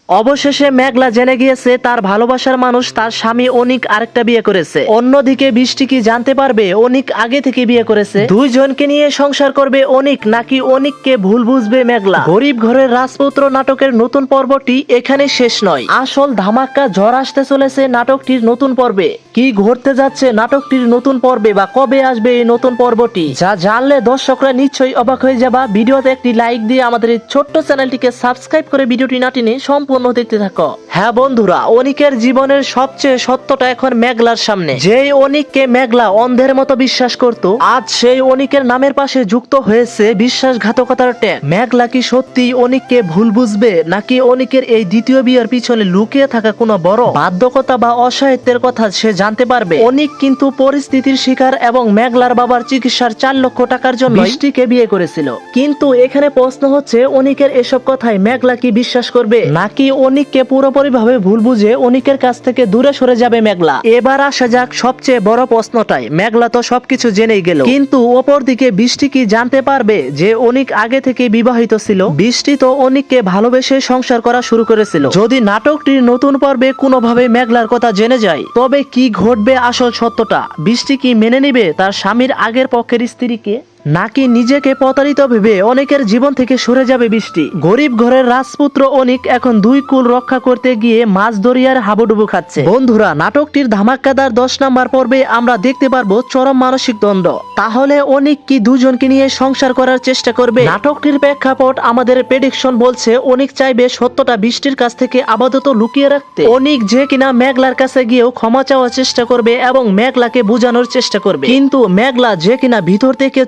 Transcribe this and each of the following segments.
অবশেষে মেঘলা জেনে গিয়েছে তার ভালোবাসার মানুষ তার স্বামী অনিক আরেকটা বিয়ে করেছে। অন্যদিকে বৃষ্টি কি জানতে পারবে অনিক আগে থেকে বিয়ে করেছে? দুইজনকে নিয়ে সংসার করবে অনিক নাকি অনিককে ভুল বুঝবে মেঘলা? গরিব ঘরের রাজপুত্র নাটকের নতুন পর্বটি এখানে শেষ নয়। আসল ধামাক্কা ঝড় আসতে চলেছে নাটকটির নতুন পর্বে। কি ঘটতে যাচ্ছে নাটকটির নতুন পর্বে বা কবে আসবে এই নতুন পর্বটি, যা জানলে দর্শকরা নিশ্চয়ই অবাক হয়ে যাবা। ভিডিওতে একটি লাইক দিয়ে আমাদের এই ছোট্ট চ্যানেলটিকে সাবস্ক্রাইব করে ভিডিওটি না টেনে সম্পূর্ণ দেখতে থাকো। হ্যাঁ বন্ধুরা, অনিকের জীবনের সবচেয়ে সত্যটা এখন মেঘলার সামনে। যেই অনিককে মেঘলা অন্ধের মতো বিশ্বাস করত, আজ সেই অনিকের নামের পাশে যুক্ত হয়েছে বিশ্বাসঘাতকতার ট্যাগ। মেঘলা কি সত্যি অনিককে ভুল বুঝবে নাকি অনিকের এই দ্বিতীয় বিয়ের পিছনে লুকিয়ে থাকা কোনো বড় বাধ্যকতা বা অসাহিত্যের কথা সে জানতে পারবে? অনিক কিন্তু পরিস্থিতির শিকার এবং মেঘলার বাবার চিকিৎসার 4 লক্ষ টাকার জন্য বৃষ্টিকে বিয়ে করেছিল। কিন্তু এখানে প্রশ্ন হচ্ছে অনিকের এসব কথায় মেঘলা কি বিশ্বাস করবে নাকি অনিককে পুরোপুরিভাবে ভুল বুঝে অনিকের কাছ থেকে দূরে সরে যাবে মেঘলা? এবার আসা যাক সবচেয়ে বড় প্রশ্নটাই। মেঘলা তো সবকিছু জেনেই গেল, কিন্তু অপরদিকে বৃষ্টি কি জানতে পারবে যে অনিক আগে থেকে বিবাহিত ছিল? বৃষ্টি তো অনিককে ভালোবেসে সংসার করা শুরু করেছিল। যদি নাটকটির নতুন পর্বে কোনোভাবে মেঘলার কথা জেনে যায়, তবে কি ঘটবে আসল সত্যটা? বৃষ্টি কি মেনে নিবে তার স্বামীর আগের পক্ষের স্ত্রীকে, নাকি নিজেকে প্রতারিত ভেবে অনেকের জীবন থেকে সরে যাবে বৃষ্টি? গরিব ঘরের রাজপুত্র অনিক এখন 2 কুল রক্ষা করতে গিয়ে মাছ দরিয়ার হাবুডুবু খাচ্ছে। বন্ধুরা, নাটকটির ধামাক্কাদার 10 নম্বর পর্বে আমরা দেখতে পারবো চরম মানসিক দ্বন্দ্ব। তাহলে অনিক কি দুজনকে নিয়ে সংসার করার চেষ্টা করবে? নাটকটির প্রেক্ষাপট আমাদের প্রেডিকশন বলছে অনিক চাইবে সত্যটা বৃষ্টির কাছ থেকে আপাতত লুকিয়ে রাখতে। অনিক যে কিনা মেঘলার কাছে গিয়েও ক্ষমা চাওয়ার চেষ্টা করবে এবং মেঘলাকে বোঝানোর চেষ্টা করবে, কিন্তু মেঘলা যে কিনা ভিতর থেকে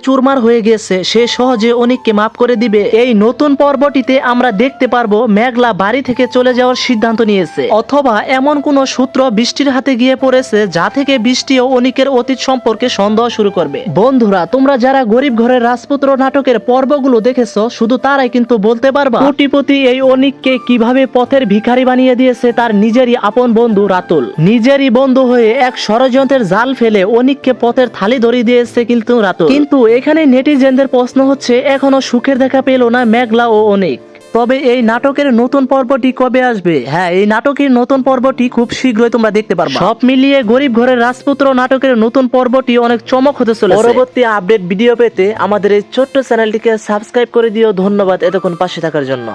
হয়ে গেছে, সে সহজে অনিককে মাফ করে দিবে। এই নতুন পর্বটিতে আমরা দেখতে পারবো মেঘলা বাড়ি থেকে চলে যাওয়ার সিদ্ধান্ত নিয়েছে, অথবা এমন কোন সূত্র বৃষ্টির হাতে গিয়ে পড়েছে যা থেকে বৃষ্টি ও অনিকের অতীত সম্পর্কে সন্দেহ শুরু করবে। বন্ধুরা, তোমরা যারা গরিব ঘরের রাজপুত্র নাটকের পর্বগুলো দেখেছো, শুধু তারাই কিন্তু বলতে পারবা কোটিপতি এই অনিককে কিভাবে পথের ভিখারি বানিয়ে দিয়েছে তার নিজেরই আপন বন্ধু রাতুল। নিজেরই বন্ধু হয়ে এক ষড়যন্ত্রের জাল ফেলে অনিককে পথের থালি ধরিয়ে দিয়েছে কিন্তু রাতুল। কিন্তু এখানে নেটিজেনদের প্রশ্ন হচ্ছে, এখনো সুখের দেখা পেল না মেঘলা ও অনিক। তবে এই নাটকের নতুন পর্বটি কবে আসবে? হ্যাঁ, এই নাটকের নতুন পর্বটি খুব শীঘ্রই তোমরা দেখতে পারবে। সব মিলিয়ে গরিব ঘরের রাজপুত্র নাটকের নতুন পর্বটি অনেক চমক হতে চলেছে। পরবর্তী আপডেট ভিডিও পেতে আমাদের এই ছোট্ট চ্যানেলটিকে সাবস্ক্রাইব করে দিও। ধন্যবাদ এতক্ষণ পাশে থাকার জন্য।